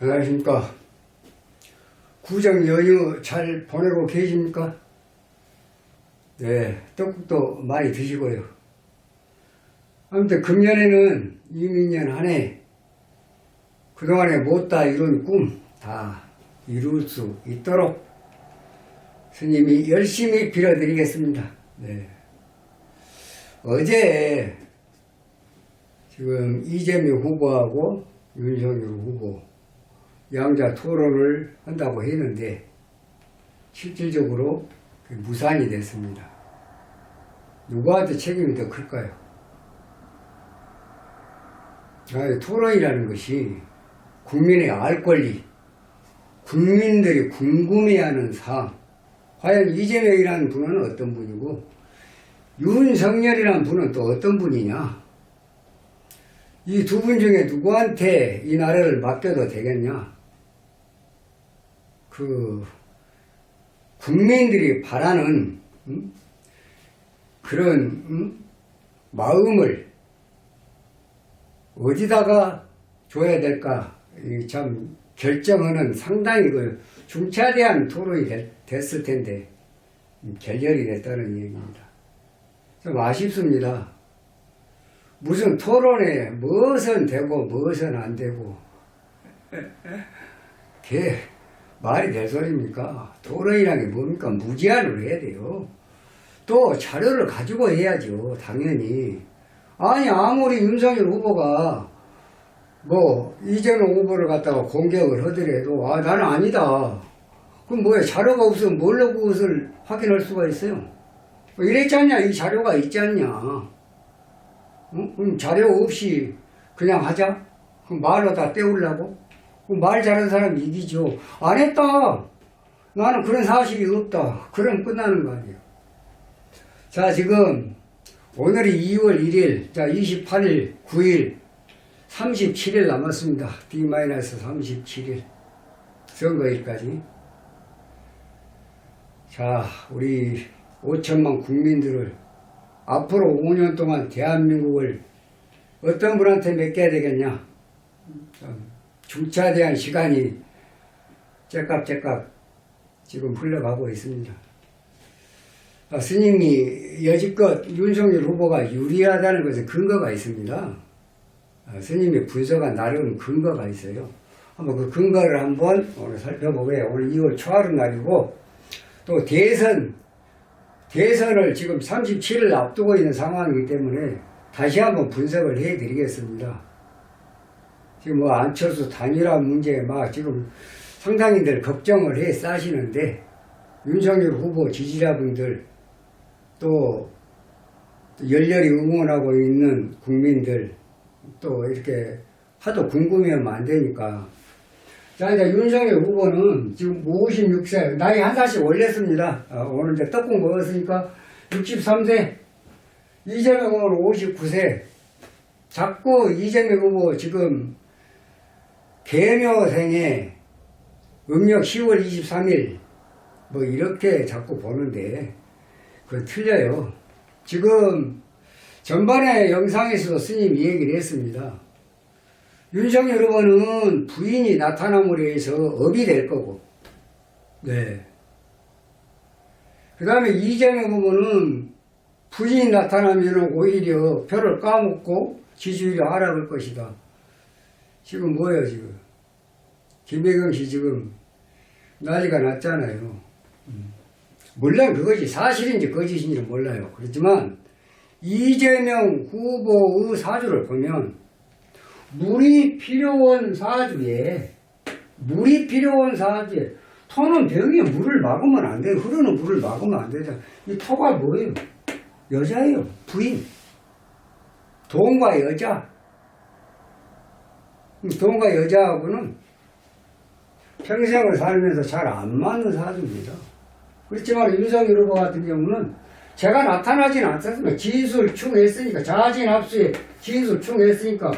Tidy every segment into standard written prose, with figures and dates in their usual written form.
안녕하십니까. 구정 연휴 잘 보내고 계십니까? 네, 떡국도 많이 드시고요. 아무튼 금년에는 이민년 한 해 그동안에 못다 이룬 꿈 다 이룰 수 있도록 스님이 열심히 빌어드리겠습니다. 네. 어제 지금 이재명 후보하고 윤석열 후보 양자 토론을 한다고 했는데 실질적으로 무산이 됐습니다. 누구한테 책임이 더 클까요? 토론이라는 것이 국민의 알 권리, 국민들이 궁금해하는 사항, 과연 이재명이라는 분은 어떤 분이고 윤석열이라는 분은 또 어떤 분이냐, 이 두 분 중에 누구한테 이 나라를 맡겨도 되겠냐, 국민들이 바라는 그런 마음을 어디다가 줘야 될까, 참 결정하는 상당히 중차대한 토론이 됐을 텐데 결렬이 됐다는 얘기입니다. 좀 아쉽습니다. 무슨 토론에 무엇은 되고 무엇은 안 되고 그게 말이 될 소리입니까? 토론이라는 게 뭡니까? 무제한으로 해야 돼요. 또 자료를 가지고 해야죠. 당연히. 아니 아무리 윤석열 후보가 이재명 후보를 갖다가 공격을 하더라도 나는 아니다. 그럼 뭐야, 자료가 없으면 뭘로 그것을 확인할 수가 있어요? 이랬지 않냐? 이 자료가 있지 않냐? 그럼 자료 없이 그냥 하자? 그럼 말로 다 때우려고? 그럼 말 잘하는 사람이 이기죠. 안 했다. 나는 그런 사실이 없다. 그럼 끝나는 거 아니에요. 자, 지금 오늘이 2월 1일, 자 28일, 9일, 37일 남았습니다. D-37일 선거일까지. 자, 우리 5천만 국민들을 앞으로 5년 동안 대한민국을 어떤 분한테 맡겨야 되겠냐. 중차대한 시간이 째깍째깍 지금 흘러가고 있습니다. 스님이 여지껏 윤석열 후보가 유리하다는 것에 근거가 있습니다. 스님의 분석한 나름 근거가 있어요. 한번 그 근거를 한번 오늘 살펴보고요. 오늘 2월 초하루 날이고 또 대선을 지금 37일 앞두고 있는 상황이기 때문에 다시 한번 분석을 해 드리겠습니다. 지금 안철수 단일화 문제에 지금 상당히들 걱정을 해 싸시는데 윤석열 후보 지지자분들 또 열렬히 응원하고 있는 국민들 또 이렇게 하도 궁금해하면 안 되니까. 자, 이제 윤석열 후보는 지금 56세, 나이 한 살씩 올렸습니다. 오늘 이제 떡국 먹었으니까 63세, 이재명 후보는 59세. 자꾸 이재명 후보 지금 개묘생에 음력 10월 23일 이렇게 자꾸 보는데 그건 틀려요. 지금 전반의 영상에서도 스님이 얘기를 했습니다. 윤석열 후보는 부인이 나타남으로 해서 업이 될 거고, 네. 그 다음에 이재명 후보는 부인이 나타나면 오히려 표를 까먹고 지지율이 하락할 것이다. 지금 뭐예요, 지금? 김혜경 씨 지금 난리가 났잖아요. 물론 그것이 사실인지 거짓인지는 몰라요. 그렇지만 이재명 후보의 사주를 보면 물이 필요한 사주에 터는 병에 물을 막으면 안 돼요. 흐르는 물을 막으면 안 되잖아. 이 터가 뭐예요? 여자예요. 부인. 돈과 여자. 돈과 여자하고는 평생을 살면서 잘 안 맞는 사주입니다. 그렇지만 윤석열 후보 같은 경우는 제가 나타나진 않았습니다. 진술충했으니까, 자진합수에 진술충했으니까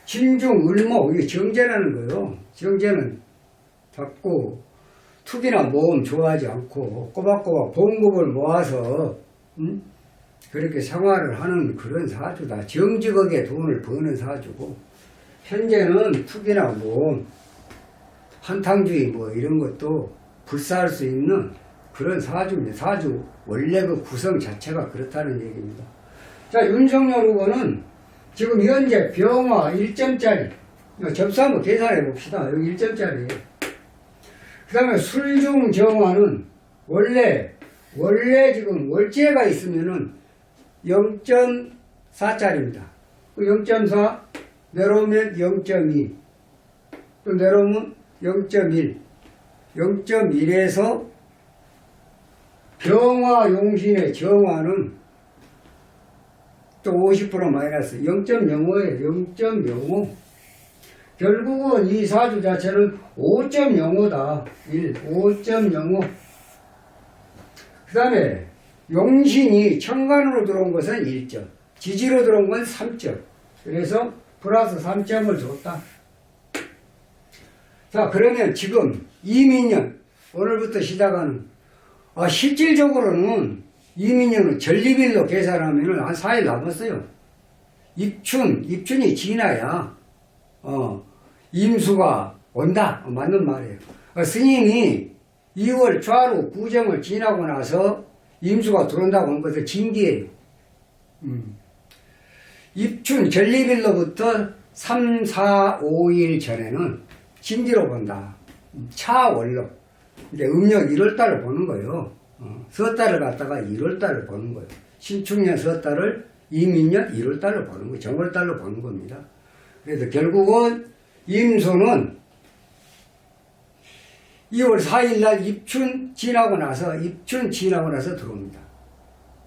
진중을모, 이게 정제라는 거예요. 정제는 자꾸 투기나 모험 좋아하지 않고 꼬박꼬박 봉급을 모아서 그렇게 생활을 하는 그런 사주다. 정직하게 돈을 버는 사주고, 현재는 투기나 모험 한탕주의 뭐 이런 것도 불사할 수 있는 그런 사주입니다. 사주 원래 그 구성 자체가 그렇다는 얘기입니다. 자, 윤석열 후보는 지금 현재 병화 1점짜리 접수 한번 계산해 봅시다. 여기 1점짜리예요. 그 다음에 술중 정화는 원래 지금 월제가 있으면은 0.4짜리입니다. 0.4 내려오면 0.2 또 내려오면 0.1 0.1에서 병화 용신의 정화는 또 50% 마이너스 0.05에요. 0.05 결국은 이 사주 자체는 5.05다. 5.05 그 다음에 용신이 천간으로 들어온 것은 1점 지지로 들어온 건 3점 그래서 플러스 3점을 줬다. 자, 그러면 지금 이민년 오늘부터 시작하는 실질적으로는 이민년은 전립일로 계산하면 한 4일 남았어요. 입춘이 지나야 임수가 온다. 맞는 말이에요. 스님이 2월 좌루 구정을 지나고 나서 임수가 들어온다고 하는 것은 징기예요. 입춘 전립일로부터 3, 4, 5일 전에는 징기로 본다. 차월로. 근데 음력 1월달을 보는 거예요. 서달을 갖다가 1월달을 보는 거예요. 신축년 서달을 이민년 1월달로 보는 거예요. 정월달로 보는 겁니다. 그래서 결국은 임수는 2월 4일날 입춘 지나고 나서 들어옵니다.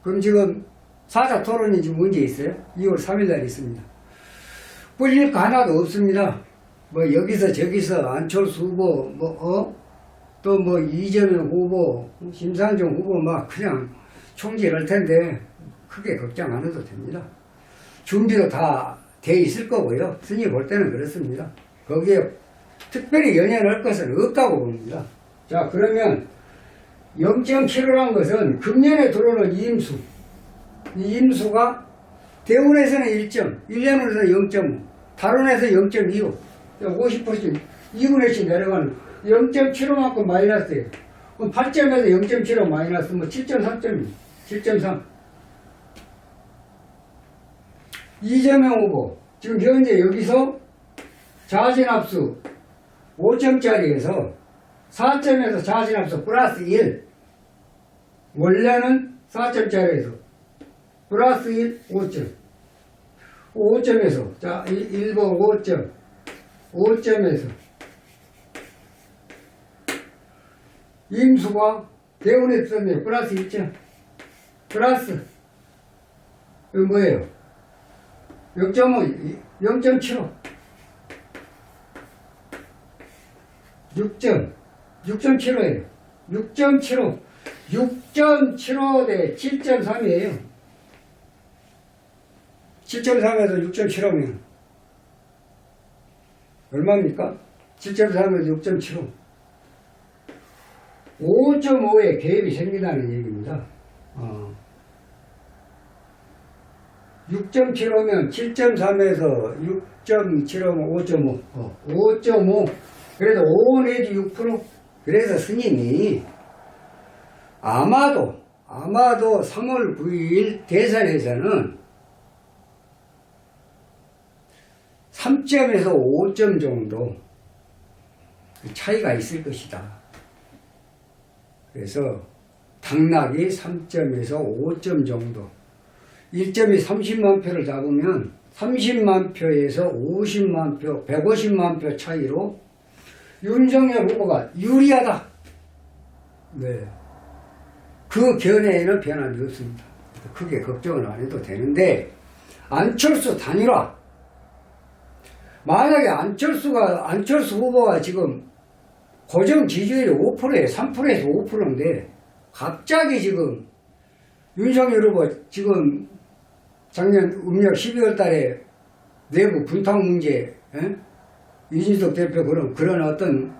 그럼 지금 사자 토론이 지금 문제 있어요? 2월 3일날 있습니다. 뿔릴 거 하나도 없습니다. 뭐 여기서 저기서 안철수 후보 또 뭐 이재명 후보 심상정 후보 막 그냥 총질할 텐데 크게 걱정 안 해도 됩니다. 준비도 다 돼 있을 거고요. 스님 볼 때는 그렇습니다. 거기에 특별히 연연할 것은 없다고 봅니다. 자, 그러면 0.75란 것은 금년에 들어오는 임수. 이 임수가 대운에서는 1점, 1년으로는 0.5, 달운에서 0.25, 50%씩 2분의씩 내려가는 0.75만큼 마이너스예요. 그럼 8점에서 0.75 마이너스 뭐 7.3점이에요. 7.3. 이재명 후보 지금 현재 여기서 자진합수 5점짜리에서 4점에서 자진합수 플러스 1 원래는 4점짜리에서 플러스 1 5점 5점에서 자 1번 5점 5점에서 임수가 대운에 썼네요. 플러스 1점 플러스 이거 뭐예요? 0.5 0.75 6.75예요. 6.75 대 7.3이에요. 7.3에서 6.75면 얼마입니까? 7.3에서 6.75 5.5의 갭이 생긴다는 얘기입니다. 6.75면 7.3에서 6.75면 5.5 5.5 그래서 5 내지 6% 그래서 스님이 아마도 3월 9일 대선에서는 3점에서 5점 정도 차이가 있을 것이다. 그래서 당락이 3점에서 5점 정도 1점이 30만 표를 잡으면 30만 표에서 50만 표, 150만 표 차이로 윤석열 후보가 유리하다. 네. 그 견해에는 변함이 없습니다. 크게 걱정을 안 해도 되는데 안철수 단일화. 만약에 안철수 후보가 지금 고정 지지율이 5%에 3%에서 5%인데 갑자기 지금 윤석열 후보 지금 작년 음력 12월 달에 내부 분탕 문제, 이준석 대표 그런 어떤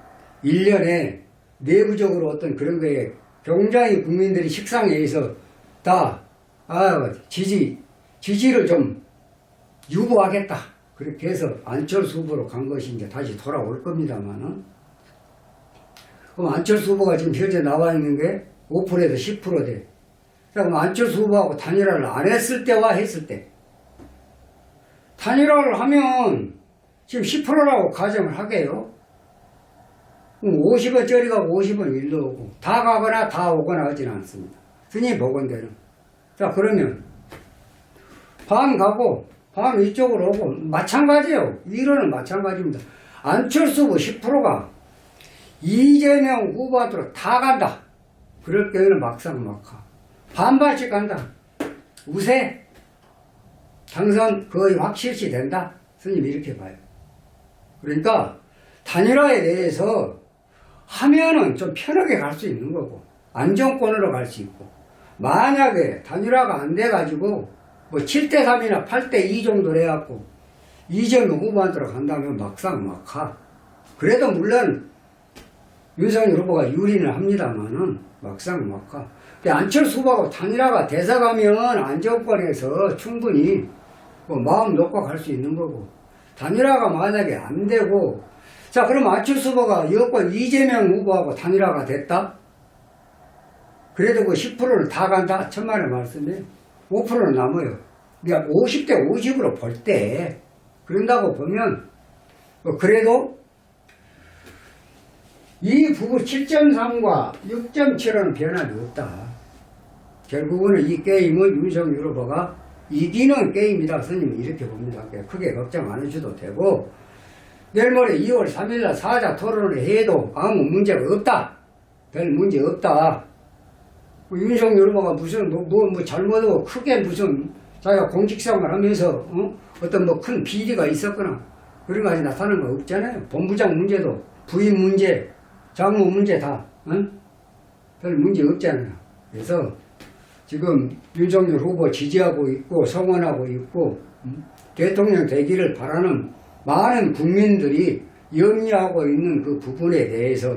일련의 내부적으로 어떤 그런 거에 굉장히 국민들이 식상해 있어 다, 지지를 좀 유보하겠다. 그렇게 해서 안철수 후보로 간 것이 이제 다시 돌아올 겁니다만은 그럼 안철수 후보가 지금 현재 나와 있는 게 5%에서 10% 돼. 그럼 안철수 후보하고 단일화를 안 했을 때와 했을 때. 단일화를 하면 지금 10%라고 가정을 하게요. 50원짜리 가고 50원 일로 오고 다 가거나 다 오거나 하지는 않습니다. 스님 보건대는. 자, 그러면 반 가고 반 이쪽으로 오고 마찬가지예요. 이론은 마찬가지입니다. 안철수 후보 10%가 이재명 후보한테로 다 간다. 그럴 때는 막상 막하. 반반씩 간다. 우세. 당선 거의 확실시 된다. 스님 이렇게 봐요. 그러니까 단일화에 대해서 하면은 좀 편하게 갈 수 있는 거고 안정권으로 갈 수 있고 만약에 단일화가 안 돼가지고 뭐 7대3이나 8대2 정도 해갖고 이재명 후보한테로 간다면 막상 막하. 그래도 물론 윤석열 후보가 유리는 합니다만은 막상 막하. 안철수 후보하고 단일화가 돼서 가면 안정권에서 충분히 뭐 마음 놓고 갈 수 있는 거고 단일화가 만약에 안 되고 자 그럼 안철수 후보가 여권 이재명 후보하고 단일화가 됐다? 그래도 그 10%를 다 간다? 천만의 말씀이에요. 5%는 남아요. 그러니까 50대 50으로 볼 때 그런다고 보면 그래도 이 부분 7.3과 6.7은 변함이 없다. 결국은 이 게임은 윤석열 후보가 이기는 게임이다. 스님은 이렇게 봅니다. 크게 걱정 안 해줘도 되고 내일 모레 2월 3일날 사자 토론을 해도 아무 문제가 없다. 별 문제 없다. 윤석열 후보가 무슨 뭐 잘못하고 크게 무슨 자기가 공직생활 하면서 어떤 뭐 큰 비리가 있었거나 그런 것이 나타나는 거 없잖아요. 본부장 문제도 부인 문제, 장모 문제 다 별 문제 없잖아요. 그래서 지금 윤석열 후보 지지하고 있고 성원하고 있고 대통령 되기를 바라는 많은 국민들이 염려하고 있는 그 부분에 대해서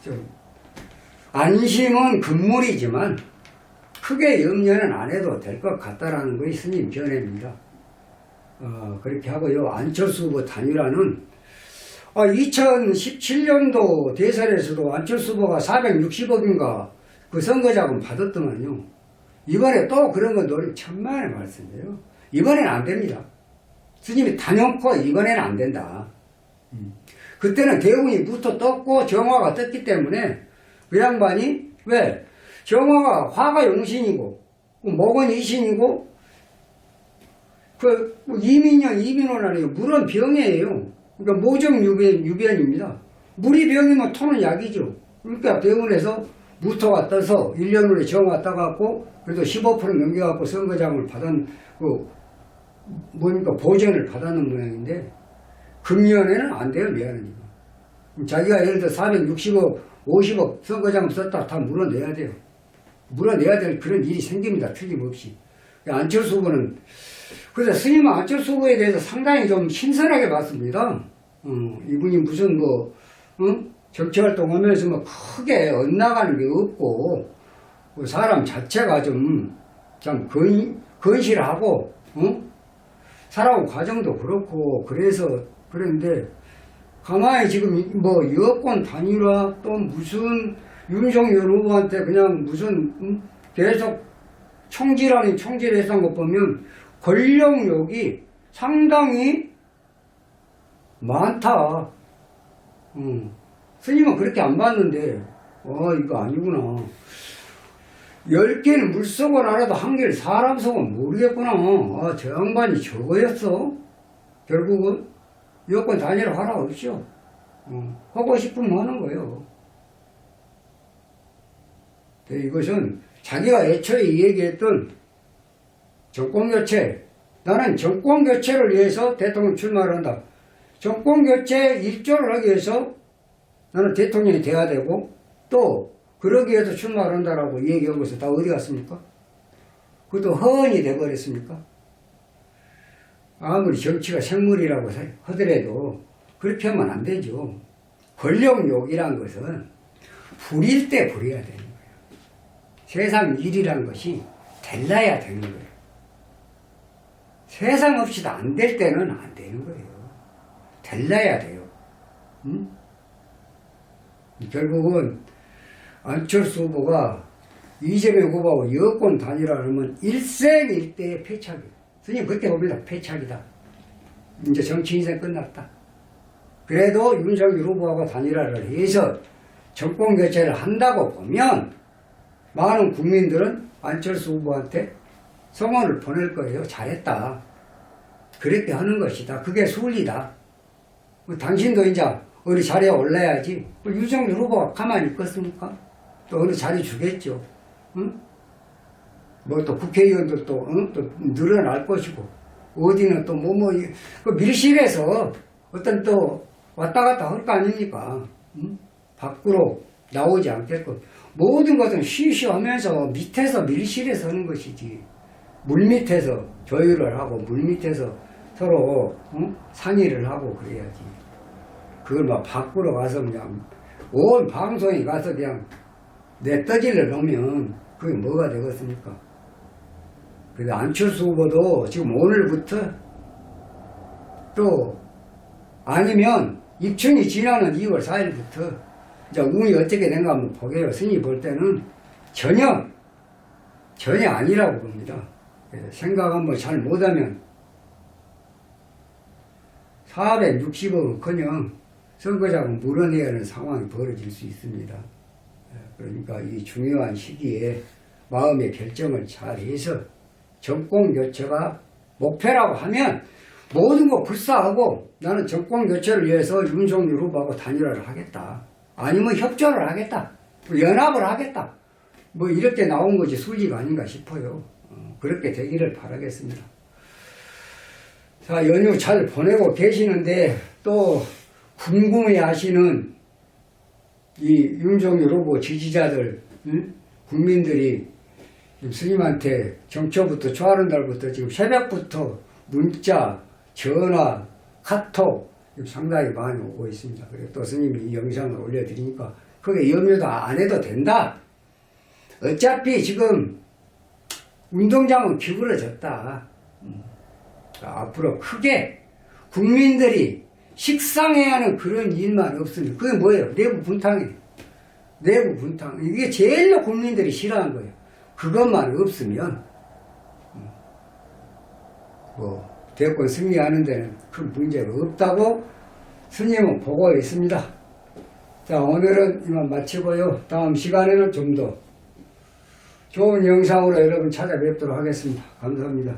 좀 안심은 금물이지만 크게 염려는 안 해도 될 것 같다라는 것이 스님 견해입니다. 그렇게 하고요. 안철수 후보 단일화는 2017년도 대선에서도 안철수 후보가 460억인가 그 선거자금 받았더만요. 이번에 또 그런 거 노력 천만의 말씀이에요. 이번에는 안 됩니다. 스님이 단연코 이번에는 안 된다. 그때는 대운이 무토 떴고 정화가 떴기 때문에 그 양반이 왜? 정화가 화가 용신이고 목은 이신이고 그 이민년 이민호라는 물은 병이에요. 그러니까 모정 유변입니다. 물이 병이면 토는 약이죠. 그러니까 대운에서 무토가 떠서 1년 후에 정화 떠갖고 그래도 15% 넘겨갖고 선거장을 받은 보전을 받았는 모양인데 금년에는 안 돼요. 미안하니까. 자기가 예를 들어 460억 50억 선거장 썼다 다 물어내야 돼요. 물어내야 될 그런 일이 생깁니다. 틀림없이. 안철수 후보는 그래서 스님은 안철수 후보에 대해서 상당히 좀 신선하게 봤습니다. 이분이 무슨 정치활동하면서 크게 엇나가는 게 없고 그 사람 자체가 좀 건실하고 살아온 과정도 그렇고 그래서 그런데 가만히 지금 여권 단일화 또 무슨 윤석열 후보한테 그냥 무슨 계속 총질해서 한 것 보면 권력욕이 상당히 많다. 스님은 그렇게 안 봤는데 이거 아니구나. 10개는 물속은 알아도 1개를 사람 속은 모르겠구나. 저 양반이 저거였어. 결국은 여권 단일화 하라 없죠. 하고 싶으면 하는 거예요. 이것은 자기가 애초에 얘기했던 정권교체, 나는 정권교체를 위해서 대통령 출마를 한다. 정권교체 일조를 하기 위해서 나는 대통령이 돼야 되고 또 그러기 위해서 출마를 한다라고 얘기한 것은 다 어디 갔습니까? 그것도 허언이 돼버렸습니까? 아무리 정치가 생물이라고 하더라도 그렇게 하면 안 되죠. 권력욕이란 것은 부릴 때 부려야 되는 거예요. 세상 일이란 것이 될라야 되는 거예요. 세상 없이도 안 될 때는 안 되는 거예요. 될라야 돼요. 결국은 안철수 후보가 이재명 후보하고 여권 단일화하면 일생일대의 패착이에요. 선생님 그때 봅니다. 패착이다. 이제 정치 인생 끝났다. 그래도 윤석열 후보하고 단일화를 해서 정권 교체를 한다고 보면 많은 국민들은 안철수 후보한테 성원을 보낼 거예요. 잘했다. 그렇게 하는 것이다. 그게 순리다. 당신도 이제 어느 자리에 올라야지. 윤석열 후보가 가만히 있겠습니까? 또 어느 자리 주겠죠. 응? 뭐 또 국회의원들도 응? 또 늘어날 것이고 어디는 또 그 밀실에서 어떤 또 왔다 갔다 할 거 아닙니까? 응? 밖으로 나오지 않겠고 모든 것은 쉬쉬하면서 밑에서 밀실에서 하는 것이지 물밑에서 조율을 하고 물밑에서 서로 응? 상의를 하고 그래야지. 그걸 막 밖으로 가서 그냥 온 방송에 가서 그냥 내 떠질러 놓으면 그게 뭐가 되겠습니까? 그래서 안철수 후보도 지금 오늘부터 또 아니면 입춘이 지나는 2월 4일부터 이제 운이 어떻게 된가 한번 보게요. 스님이 볼 때는 전혀 아니라고 봅니다. 생각 한번 잘 못하면 460억은 커녕 선거자금 물어내야 하는 상황이 벌어질 수 있습니다. 그러니까 이 중요한 시기에 마음의 결정을 잘 해서 정권 교체가 목표라고 하면 모든 거 불사하고 나는 정권 교체를 위해서 윤석열 후보하고 단일화를 하겠다. 아니면 협조를 하겠다. 연합을 하겠다. 뭐 이렇게 나온 것이 순리가 아닌가 싶어요. 그렇게 되기를 바라겠습니다. 자, 연휴 잘 보내고 계시는데 또 궁금해 하시는 이 윤석열 후보 지지자들, 국민들이 스님한테 정초부터 좋아하는 날부터 지금 새벽부터 문자, 전화, 카톡 상당히 많이 오고 있습니다. 그리고 또 스님이 이 영상을 올려드리니까 그게 염려도 안 해도 된다. 어차피 지금 운동장은 기울어졌다. 앞으로 크게 국민들이 식상해야 하는 그런 일만 없으면 그게 뭐예요? 내부 분탕이에요. 내부 분탕. 이게 제일로 국민들이 싫어하는 거예요. 그것만 없으면 뭐 대권 승리하는 데는 큰 문제가 없다고 스님은 보고 있습니다. 자, 오늘은 이만 마치고요. 다음 시간에는 좀 더 좋은 영상으로 여러분 찾아뵙도록 하겠습니다. 감사합니다.